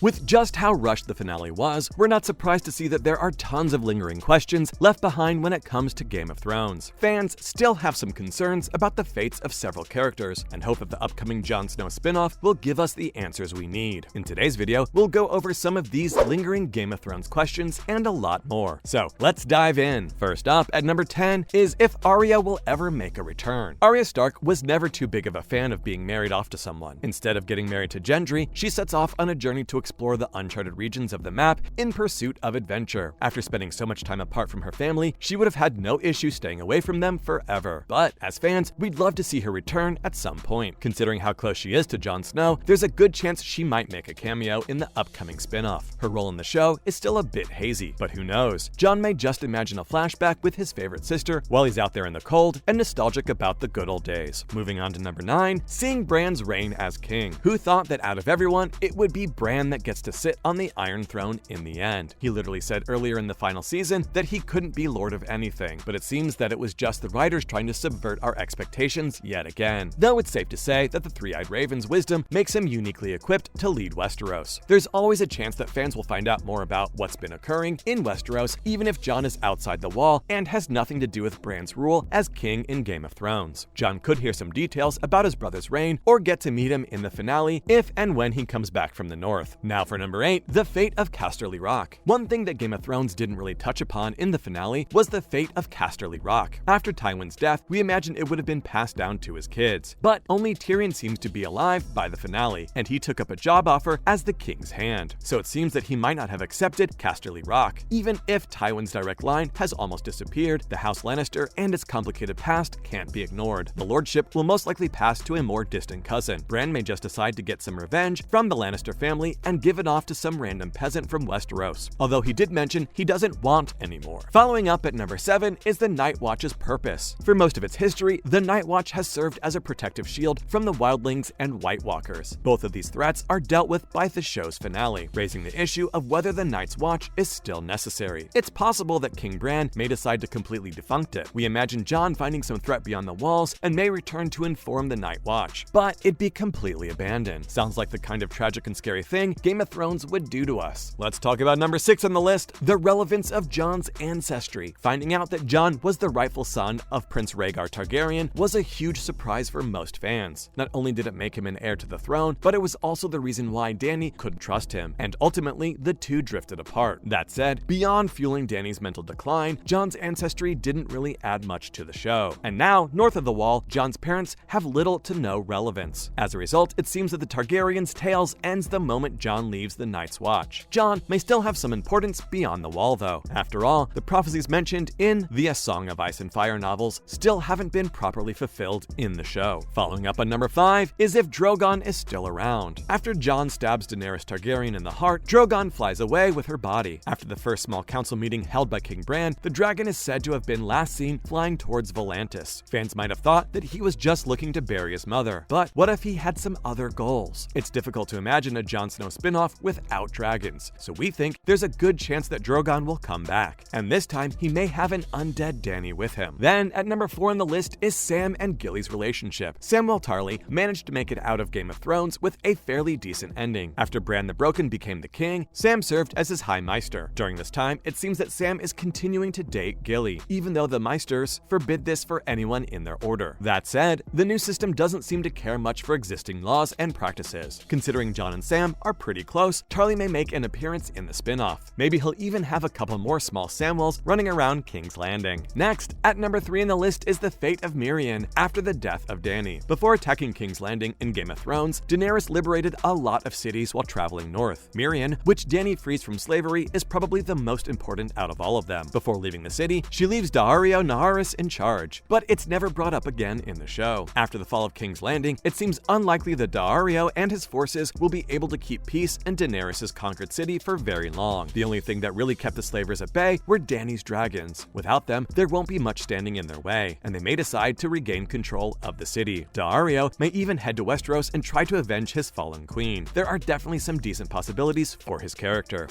With just how rushed the finale was, we're not surprised to see that there are tons of lingering questions left behind when it comes to Game of Thrones. Fans still have some concerns about the fates of several characters, and hope that the upcoming Jon Snow spin-off will give us the answers we need. In today's video, we'll go over some of these lingering Game of Thrones questions and a lot more. So let's dive in. First up, at number 10, is if Arya will ever make a return. Arya Stark was never too big of a fan of being married off to someone. Instead of getting married to Gendry, she sets off on a journey to explore the uncharted regions of the map in pursuit of adventure. After spending so much time apart from her family, she would have had no issue staying away from them forever. But as fans, we'd love to see her return at some point. Considering how close she is to Jon Snow, there's a good chance she might make a cameo in the upcoming spin-off. Her role in the show is still a bit hazy, but who knows? Jon may just imagine a flashback with his favorite sister while he's out there in the cold and nostalgic about the good old days. Moving on to number 9, seeing Bran's reign as king. Who thought that out of everyone, it would be Bran that gets to sit on the Iron Throne in the end? He literally said earlier in the final season that he couldn't be Lord of anything, but it seems that it was just the writers trying to subvert our expectations yet again. Though it's safe to say that the Three-Eyed Raven's wisdom makes him uniquely equipped to lead Westeros. There's always a chance that fans will find out more about what's been occurring in Westeros, even if Jon is outside the wall and has nothing to do with Bran's rule as king in Game of Thrones. Jon could hear some details about his brother's reign or get to meet him in the finale if and when he comes back from the north. Now for number 8, the fate of Casterly Rock. One thing that Game of Thrones didn't really touch upon in the finale was the fate of Casterly Rock. After Tywin's death, we imagined it would have been passed down to his kids. But only Tyrion seems to be alive by the finale, and he took up a job offer as the King's Hand. So it seems that he might not have accepted Casterly Rock. Even if Tywin's direct line has almost disappeared, the House Lannister and its complicated past can't be ignored. The lordship will most likely pass to a more distant cousin. Bran may just decide to get some revenge from the Lannister family and give it off to some random peasant from Westeros, although he did mention he doesn't want any more. Following up at number 7 is the Night Watch's purpose. For most of its history, the Night Watch has served as a protective shield from the Wildlings and White Walkers. Both of these threats are dealt with by the show's finale, raising the issue of whether the Night's Watch is still necessary. It's possible that King Bran may decide to completely defunct it. We imagine Jon finding some threat beyond the walls and may return to inform the Night Watch, but it'd be completely abandoned. Sounds like the kind of tragic and scary thing Game of Thrones would do to us. Let's talk about number 6 on the list, the relevance of Jon's ancestry. Finding out that Jon was the rightful son of Prince Rhaegar Targaryen was a huge surprise for most fans. Not only did it make him an heir to the throne, but it was also the reason why Dany couldn't trust him, and ultimately the two drifted apart. That said, beyond fueling Dany's mental decline, Jon's ancestry didn't really add much to the show. And now, north of the Wall, Jon's parents have little to no relevance. As a result, it seems that the Targaryens' tales ends the moment Jon leaves the Night's Watch. Jon may still have some importance beyond the Wall, though. After all, the prophecies mentioned in the A Song of Ice and Fire novels still haven't been properly fulfilled in the show. Following up on number 5 is if Drogon is still around. After Jon stabs Daenerys Targaryen in the heart, Drogon flies away with her body. After the first small council meeting held by King Bran, the dragon is said to have been last seen flying towards Volantis. Fans might have thought that he was just looking to bury his mother, but what if he had some other goals? It's difficult to imagine a Jon Snow spin-off without dragons, so we think there's a good chance that Drogon will come back, and this time he may have an undead Dany with him. Then at number 4 on the list is Sam and Gilly's relationship. Samwell Tarly managed to make it out of Game of Thrones with a fairly decent ending. After Bran the Broken became the king, Sam served as his High Maester. During this time, it seems that Sam is continuing to date Gilly, even though the Maesters forbid this for anyone in their order. That said, the new system doesn't seem to care much for existing laws and practices. Considering Jon and Sam are pretty close, Tarly may make an appearance in the spin-off. Maybe he'll even have a couple more small Samwells running around King's Landing. Next, at number 3 on the list is the fate of Mirian after the death of Dany. Before attacking King's Landing in Game of Thrones, Daenerys liberated a lot of cities while traveling north. Mirian, which Dany frees from slavery, is probably the most important out of all of them. Before leaving the city, she leaves Daario Naharis in charge, but it's never brought up again in the show. After the fall of King's Landing, it seems unlikely that Daario and his forces will be able to keep peace in Daenerys' conquered city for very long. The only thing that really kept the slavers at bay were Dany's dragons. Without them, there won't be much standing in their way, and they may decide to regain control of the city. Daario may even head to Westeros and try to avenge his fallen queen. There are definitely some decent possibilities for his character.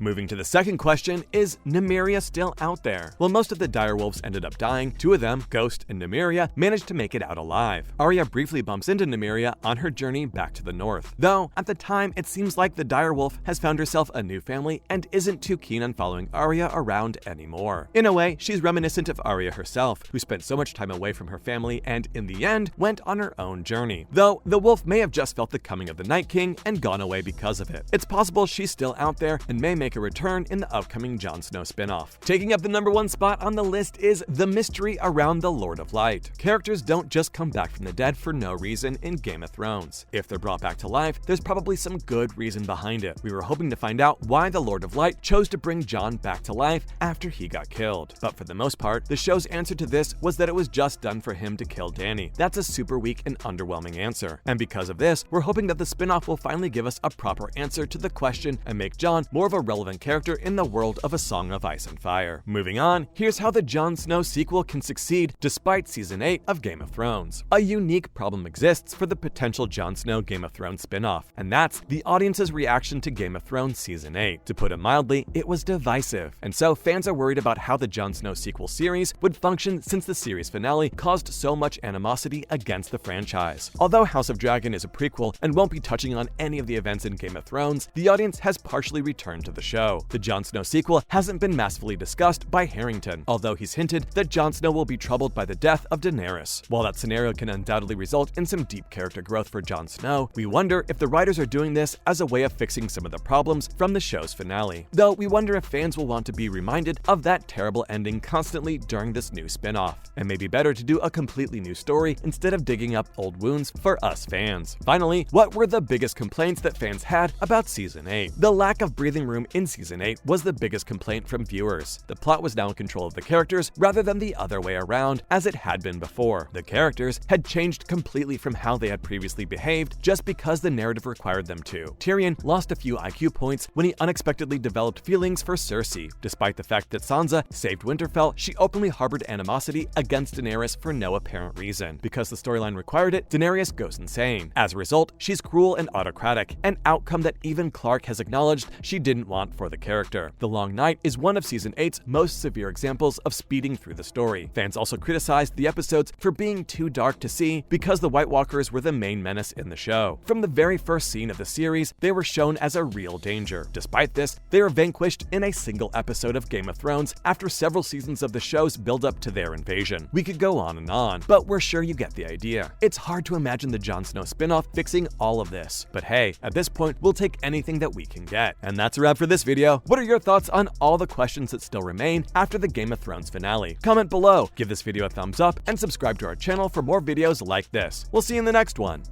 Moving to the second question, is Nymeria still out there? While most of the direwolves ended up dying, two of them, Ghost and Nymeria, managed to make it out alive. Arya briefly bumps into Nymeria on her journey back to the north. Though, at the time, it seems like the direwolf has found herself a new family and isn't too keen on following Arya around anymore. In a way, she's reminiscent of Arya herself, who spent so much time away from her family and, in the end, went on her own journey. Though, the wolf may have just felt the coming of the Night King and gone away because of it. It's possible she's still out there and may make a return in the upcoming Jon Snow spinoff. Taking up the #1 spot on the list is the mystery around the Lord of Light. Characters don't just come back from the dead for no reason in Game of Thrones. If they're brought back to life, there's probably some good reason behind it. We were hoping to find out why the Lord of Light chose to bring Jon back to life after he got killed. But for the most part, the show's answer to this was that it was just done for him to kill Dany. That's a super weak and underwhelming answer. And because of this, we're hoping that the spinoff will finally give us a proper answer to the question and make Jon more of a relevant character in the world of A Song of Ice and Fire. Moving on, here's how the Jon Snow sequel can succeed despite Season 8 of Game of Thrones. A unique problem exists for the potential Jon Snow Game of Thrones spinoff, and that's the audience's reaction to Game of Thrones Season 8. To put it mildly, it was divisive, and so fans are worried about how the Jon Snow sequel series would function since the series finale caused so much animosity against the franchise. Although House of Dragon is a prequel and won't be touching on any of the events in Game of Thrones, the audience has partially returned to the show. The Jon Snow sequel hasn't been massively discussed by Harrington, although he's hinted that Jon Snow will be troubled by the death of Daenerys. While that scenario can undoubtedly result in some deep character growth for Jon Snow, we wonder if the writers are doing this as a way of fixing some of the problems from the show's finale. Though we wonder if fans will want to be reminded of that terrible ending constantly during this new spinoff. It may be better to do a completely new story instead of digging up old wounds for us fans. Finally, what were the biggest complaints that fans had about Season 8? The lack of breathing room in Season 8 was the biggest complaint from viewers. The plot was now in control of the characters rather than the other way around as it had been before. The characters had changed completely from how they had previously behaved just because the narrative required them to. Tyrion lost a few IQ points when he unexpectedly developed feelings for Cersei. Despite the fact that Sansa saved Winterfell, she openly harbored animosity against Daenerys for no apparent reason. Because the storyline required it, Daenerys goes insane. As a result, she's cruel and autocratic, an outcome that even Clarke has acknowledged she didn't want for the character. The Long Night is one of Season 8's most severe examples of speeding through the story. Fans also criticized the episodes for being too dark to see because the White Walkers were the main menace in the show. From the very first scene of the series, they were shown as a real danger. Despite this, they were vanquished in a single episode of Game of Thrones after several seasons of the show's build-up to their invasion. We could go on, but we're sure you get the idea. It's hard to imagine the Jon Snow spinoff fixing all of this. But hey, at this point, we'll take anything that we can get. And that's a wrap for this video. What are your thoughts on all the questions that still remain after the Game of Thrones finale? Comment below, give this video a thumbs up, and subscribe to our channel for more videos like this. We'll see you in the next one.